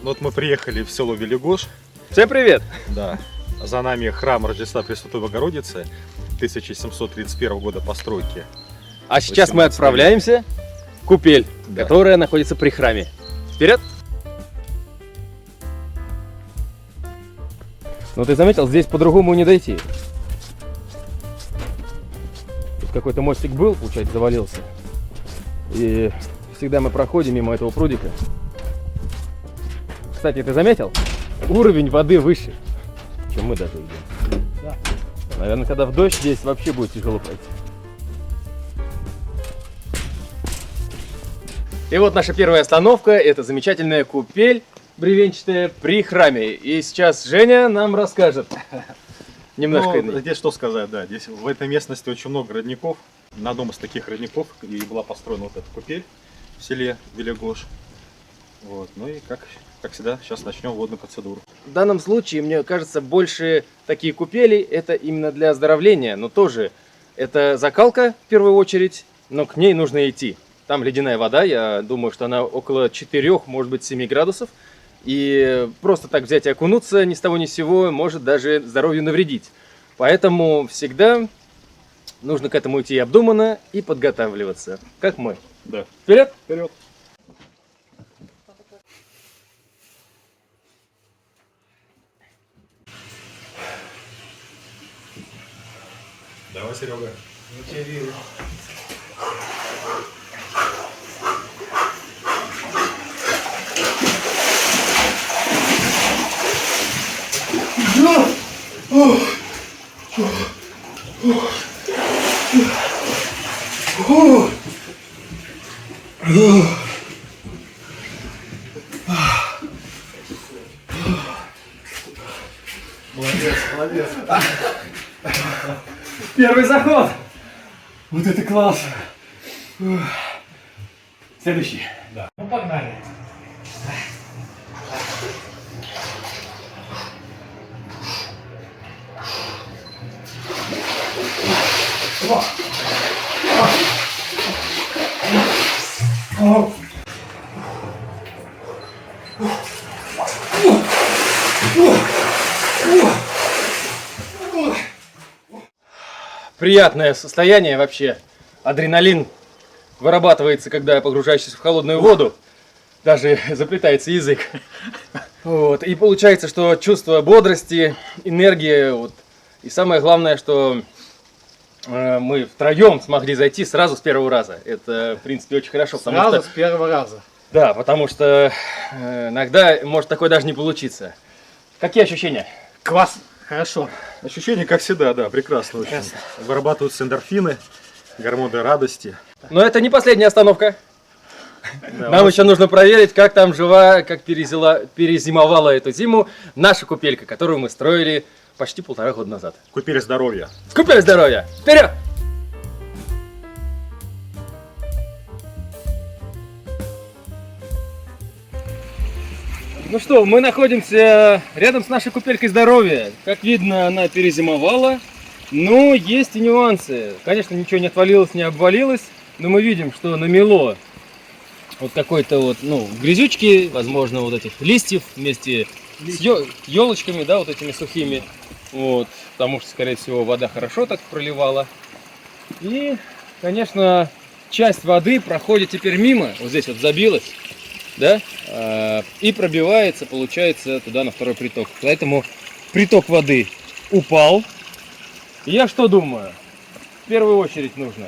Ну вот мы приехали в село Велигош. Всем привет! Да. За нами храм Рождества Пресвятой Богородицы 1731 года постройки. А сейчас мы отправляемся в купель, Да. которая находится при храме. Вперед! Ну ты заметил, здесь по-другому не дойти. Тут какой-то мостик был, получается, завалился. И всегда мы проходим мимо этого прудика. Кстати, ты заметил? Уровень воды выше, чем мы даже идем. Да. Наверное, когда в дождь здесь вообще будет тяжело пройти. И вот наша первая остановка, это замечательная купель бревенчатая при храме. И сейчас Женя нам расскажет немножко. Ну, здесь что сказать, да. Здесь в этой местности очень много родников. На одном из таких родников и была построена вот эта купель в селе Велигош. Вот. Ну и как всегда, сейчас начнем водную процедуру. В данном случае, мне кажется, больше такие купели это именно для оздоровления, но тоже это закалка в первую очередь, но к ней нужно идти. Там ледяная вода, я думаю, что она около 4, может быть 7 градусов. И просто так взять и окунуться ни с того ни с сего может даже здоровью навредить. Поэтому всегда нужно к этому идти обдуманно и подготавливаться, как мы. Да. Вперед! Вперед! Давай, Серега. Я тебе верю. Молодец, молодец. Первый заход! Вот это класс. Следующий. Ну погнали. Приятное состояние вообще. Адреналин вырабатывается, когда погружаешься в холодную воду. Даже заплетается язык. Вот. И получается, что чувство бодрости, энергия. Вот. И самое главное, что мы втроем смогли зайти сразу с первого раза. Это, в принципе, очень хорошо. Сразу с первого раза. Да, потому что иногда может такое даже не получиться. Какие ощущения? Класс. Хорошо. Ощущения, как всегда, да, прекрасно очень. Прекрасно. Вырабатываются эндорфины, гормоны радости. Но это не последняя остановка. Да, Нам еще нужно проверить, как там жива, как перезимовала эту зиму наша купелька, которую мы строили почти 1,5 года назад. Купель здоровья. В купель здоровья! Вперед! Ну что, мы находимся рядом с нашей купелькой здоровья. Как видно, она перезимовала, но есть и нюансы. Конечно, ничего не отвалилось, не обвалилось, но мы видим, что намело вот какой-то вот, ну, грязючки, возможно, вот этих листьев вместе с елочками, да, вот этими сухими. Вот, потому что, скорее всего, вода хорошо так проливала. И, конечно, часть воды проходит теперь мимо, вот здесь вот забилась, да, и пробивается, получается, туда на второй приток. Поэтому приток воды упал. И я что думаю? В первую очередь нужно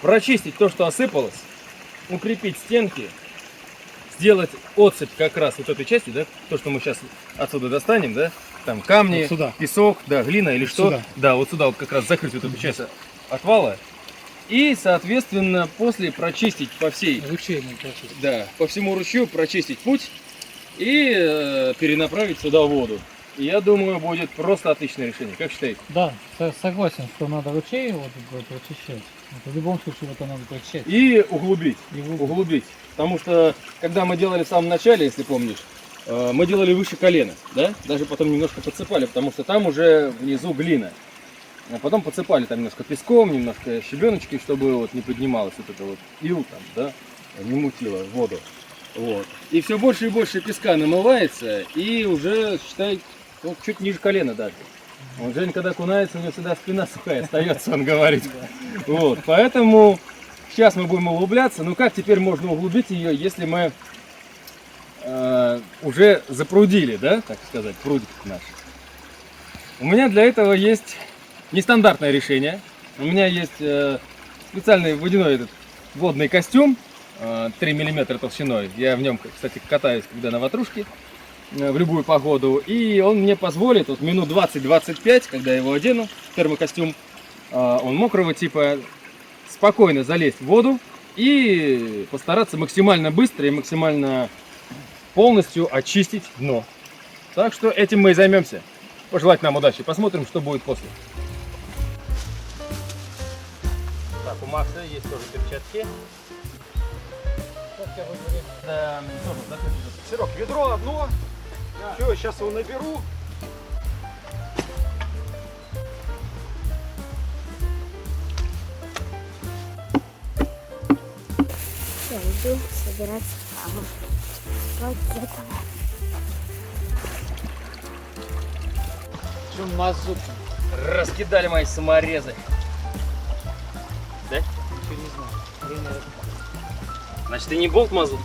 прочистить то, что осыпалось, укрепить стенки, сделать отсыпь как раз вот этой части, да, то, что мы сейчас отсюда достанем, да, там камни, Вот сюда. песок, да, глина или Вот что. сюда. Да, вот сюда вот как раз закрыть вот эту часть отвала. И, соответственно, после прочистить по всей, Ручейный процесс. да, по всему ручью прочистить путь и перенаправить сюда воду. И я думаю, будет просто отличное решение. Как считаете? Да, согласен, что надо ручей вот прочищать. Вот в любом случае это надо прочищать. И углубить. И в- Углубить. Потому что, когда мы делали в самом начале, если помнишь, мы делали выше колена, да? Даже потом немножко подсыпали, потому что там уже внизу глина. А потом подсыпали там немножко песком, немножко щебеночки, чтобы вот не поднималось вот это вот ил там, да, не мутило воду. Вот. И все больше и больше песка намывается, и уже, считай, ну, чуть ниже колена даже. Он Жень, когда окунается, у него всегда спина сухая остается, он говорит. Вот, поэтому сейчас мы будем углубляться. Ну как теперь можно углубить ее, если мы уже запрудили, да, так сказать, прудик наш? У меня для этого есть нестандартное решение. У меня есть специальный водяной этот водный костюм 3 мм толщиной. Я в нем, кстати, катаюсь, когда на ватрушке, в любую погоду. И он мне позволит вот минут 20-25, когда я его одену, термокостюм, он мокрого типа, спокойно залезть в воду и постараться максимально быстро и максимально полностью очистить дно. Так что этим мы и займемся. Пожелать нам удачи. Посмотрим, что будет после. Так, у Макса есть тоже перчатки. Да, Серег, ведро одно. Все, сейчас его наберу. Я иду собирать камушки. Вот это. Что мазут? раскидали мои саморезы. Да? Ничего не знаю. Время. Значит, ты не болт мазут?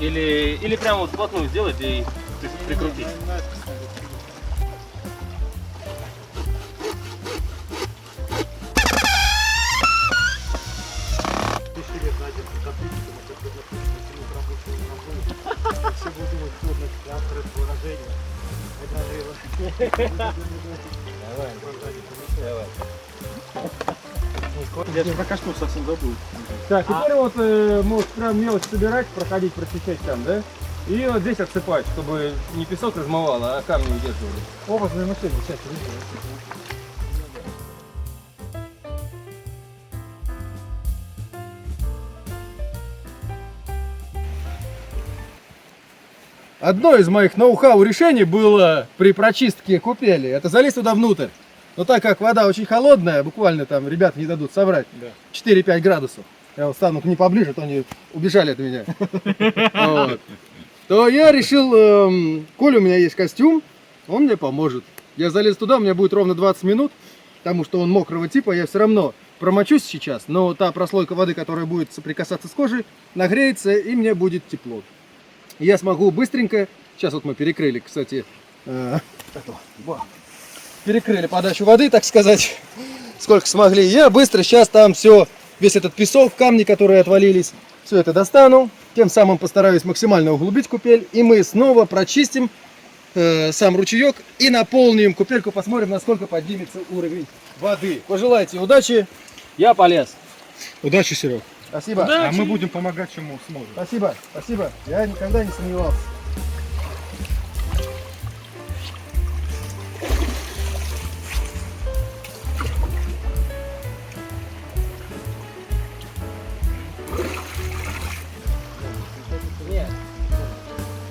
Или прямо вот вплотную сделать и прикрутить. Все будут думать, трудно открыть выражение. Давай. Я же про кашту совсем забыл. Так, теперь вот можешь прям мелочь собирать, проходить, прочищать там, да? И вот здесь отсыпать, чтобы не песок размывало, а камни удерживали. Опытные машины, сейчас Одно из моих ноу-хау решений было при прочистке купели, это залезть туда внутрь. Но так как вода очень холодная, буквально там ребята не дадут соврать, 4-5 градусов, я вот стану к ним поближе, то они убежали от меня, вот. То я решил, коль у меня есть костюм, он мне поможет. Я залез туда, у меня будет ровно 20 минут, потому что он мокрого типа, я все равно промочусь сейчас, но та прослойка воды, которая будет соприкасаться с кожей, нагреется и мне будет тепло. Я смогу быстренько, сейчас вот мы перекрыли, кстати, перекрыли подачу воды, так сказать, сколько смогли. Я быстро сейчас там все, весь этот песок, камни, которые отвалились, все это достану. Тем самым постараюсь максимально углубить купель. И мы снова прочистим сам ручеек и наполним купельку. Посмотрим, насколько поднимется уровень воды. Пожелайте удачи. Я полез. Удачи, Серег. Спасибо. А мы будем помогать, чему сможем. Спасибо, спасибо. Я никогда не сомневался. Нет,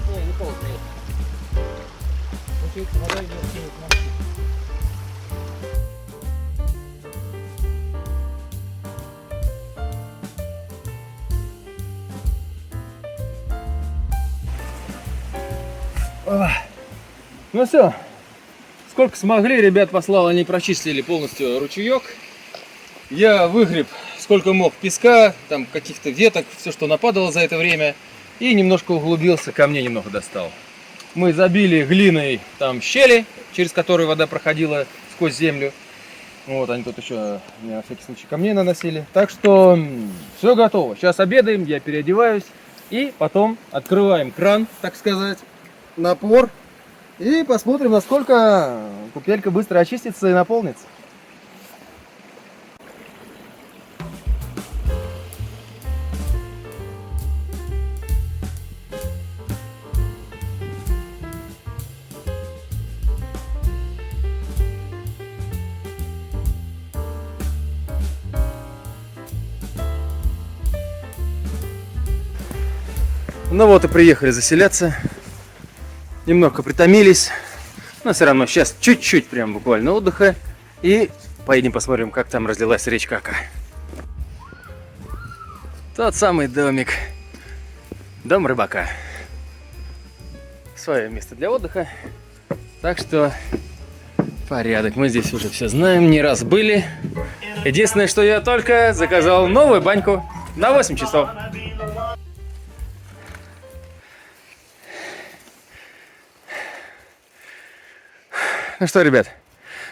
не полный. вода идет на Ну все, сколько смогли, ребят послал, они прочистили полностью ручеек. Я выгреб сколько мог песка, там каких-то веток, все, что нападало за это время. И немножко углубился, камней немного достал. Мы забили глиной там щели, через которые вода проходила сквозь землю. Вот они тут еще на всякий случай камней наносили. Так что все готово. Сейчас обедаем, я переодеваюсь. И потом открываем кран, так сказать, Напор. И посмотрим, насколько купелька быстро очистится и наполнится. Ну вот и приехали заселяться. Немного притомились. Но все равно сейчас чуть-чуть прям буквально отдыха. И поедем посмотрим, как там разлилась речка Ака. Тот самый домик. Дом рыбака. Свое место для отдыха. Так что порядок. Мы здесь уже все знаем, не раз были. Единственное, что я только заказал новую баньку на 8 часов. Ну что, ребят,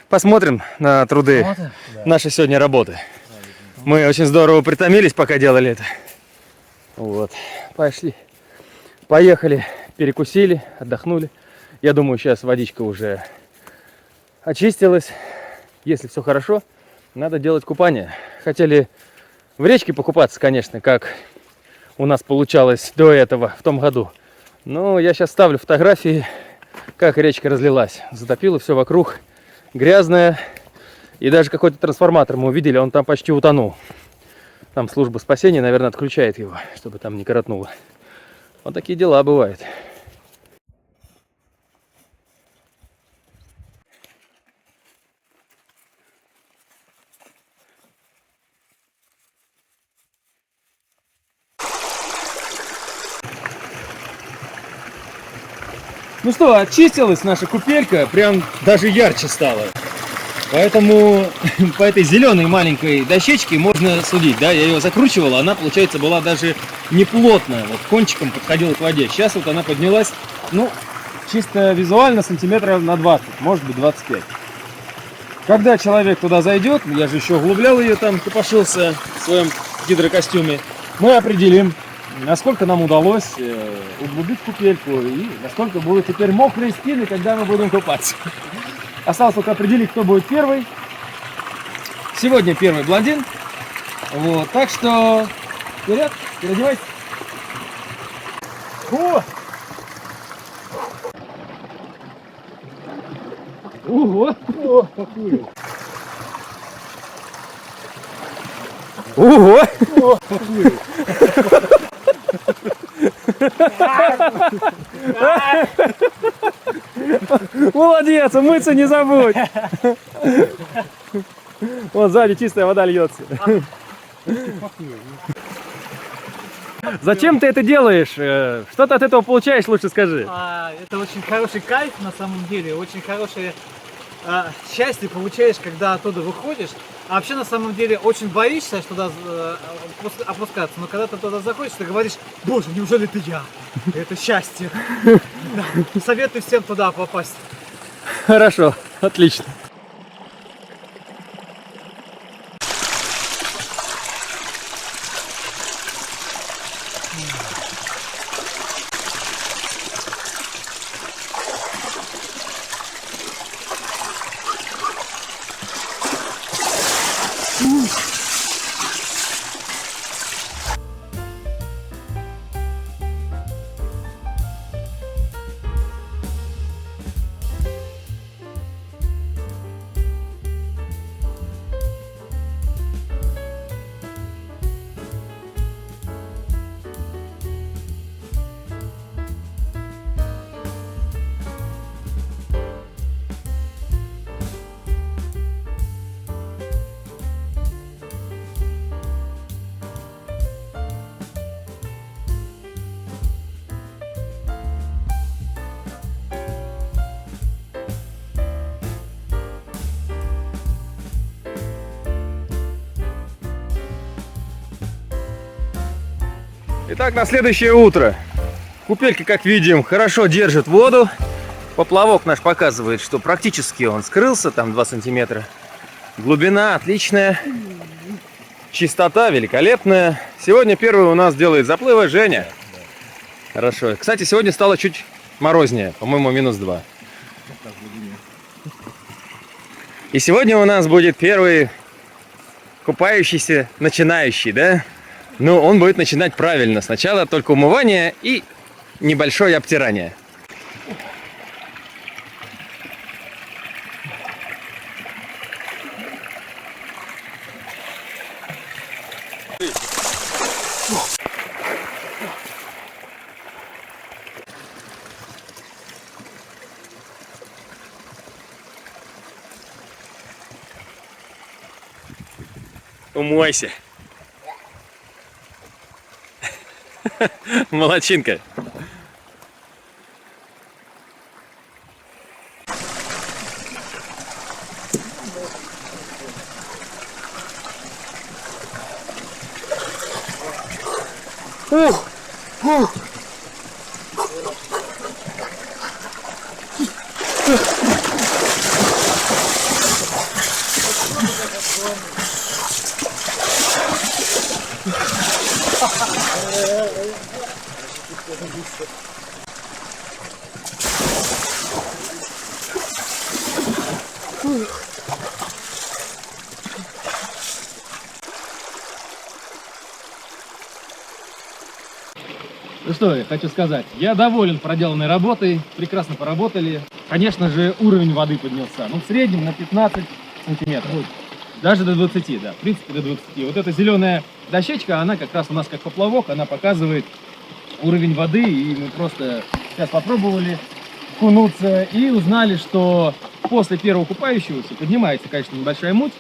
посмотрим на труды нашей сегодня работы. Мы очень здорово притомились, пока делали это. Вот, пошли. Поехали, перекусили, отдохнули. Я думаю, сейчас водичка уже очистилась. Если все хорошо, надо делать купание. Хотели в речке покупаться, конечно, как у нас получалось до этого, в том году. Но я сейчас ставлю фотографии, как речка разлилась. Затопило все вокруг, грязное. И даже какой-то трансформатор мы увидели, он там почти утонул. Там служба спасения, наверное, отключает его, чтобы там не коротнуло. Вот такие дела бывают. Ну что, очистилась наша купелька, прям даже ярче стала. Поэтому по этой зеленой маленькой дощечке можно судить, да, я ее закручивал, она, получается, была даже не плотная, вот кончиком подходила к воде. Сейчас вот она поднялась, ну, чисто визуально сантиметров на 20, может быть 25. Когда человек туда зайдет, я же еще углублял ее там, копошился в своем гидрокостюме, мы определим, насколько нам удалось углубить купельку и насколько будут теперь мокрые спины, когда мы будем купаться. Осталось только определить, кто будет первый. Сегодня первый блондин. Вот, так что вперед, переодевайся. О! Ого! О, какую! Ого! О, какую! Молодец, умыться не забудь. Вот сзади чистая вода льется. Зачем ты это делаешь? Что ты от этого получаешь, лучше скажи. Это очень хороший кайф на самом деле, очень хорошее счастье получаешь, когда оттуда выходишь. А вообще на самом деле очень боишься туда опускаться, но когда ты туда заходишь, ты говоришь: боже, неужели это я? Это счастье. Да. Советую всем туда попасть. Хорошо, отлично. Итак, на следующее утро. Купелька, как видим, хорошо держит воду. Поплавок наш показывает, что практически он скрылся, там 2 сантиметра. Глубина отличная. Чистота великолепная. Сегодня первый у нас делает заплывы Женя. Хорошо. Кстати, сегодня стало чуть морознее, по-моему, -2. И сегодня у нас будет первый купающийся начинающий, да? Но он будет начинать правильно. Сначала только умывание и небольшое обтирание. Умойся. Молодчинка. Ну что я хочу сказать, я доволен проделанной работой, прекрасно поработали. Конечно же, уровень воды поднялся, ну в среднем на 15 сантиметров. Даже до 20, да, в принципе до 20. Вот эта зеленая дощечка, она как раз у нас как поплавок, она показывает уровень воды, и мы просто сейчас попробовали кунуться и узнали, что после первого купающегося поднимается, конечно, небольшая муть,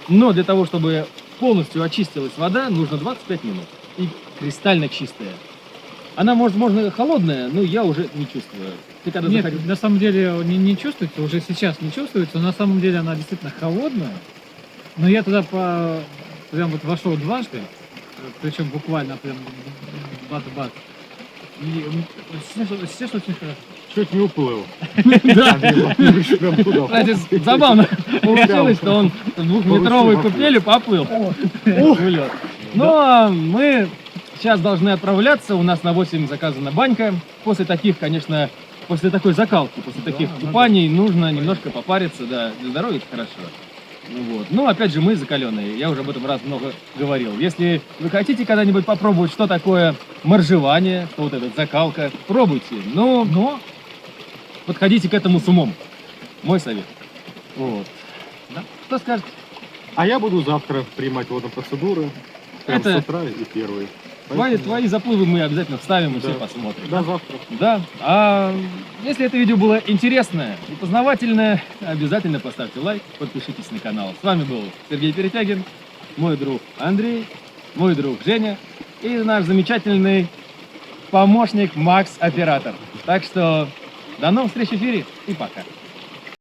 но для того, чтобы полностью очистилась вода, нужно 25 минут. И кристально чистая. Она, может, можно холодная, но я уже не чувствую. Ты когда Нет, заходил? на самом деле не чувствуется, уже сейчас не чувствуется, но на самом деле она действительно холодная. Но я туда прям вот вошел дважды, причем буквально прям бат-бат. И сейчас очень хорошо. Чуть не уплыл. Кстати, забавно получилось, что он в двухметровой купели поплыл. в лед. Ну, а мы сейчас должны отправляться. У нас на 8 заказана банька. После таких, конечно, после такой закалки, после таких купаний нужно немножко попариться, да, для здоровья это хорошо. Ну, вот. Но опять же мы закаленные, я уже об этом раз много говорил. Если вы хотите когда-нибудь попробовать, что такое моржевание, что вот эта закалка, пробуйте. Но подходите к этому с умом. Мой совет. Вот. Да? Что скажете? А я буду завтра принимать водные процедуры. Прям Это- с утра и первый. Твои заплывы мы обязательно вставим и Да. все посмотрим. До завтра. Да. А если это видео было интересное и познавательное, обязательно поставьте лайк, подпишитесь на канал. С вами был Сергей Перетягин, мой друг Андрей, мой друг Женя и наш замечательный помощник Макс, оператор. Так что до новых встреч в эфире и пока.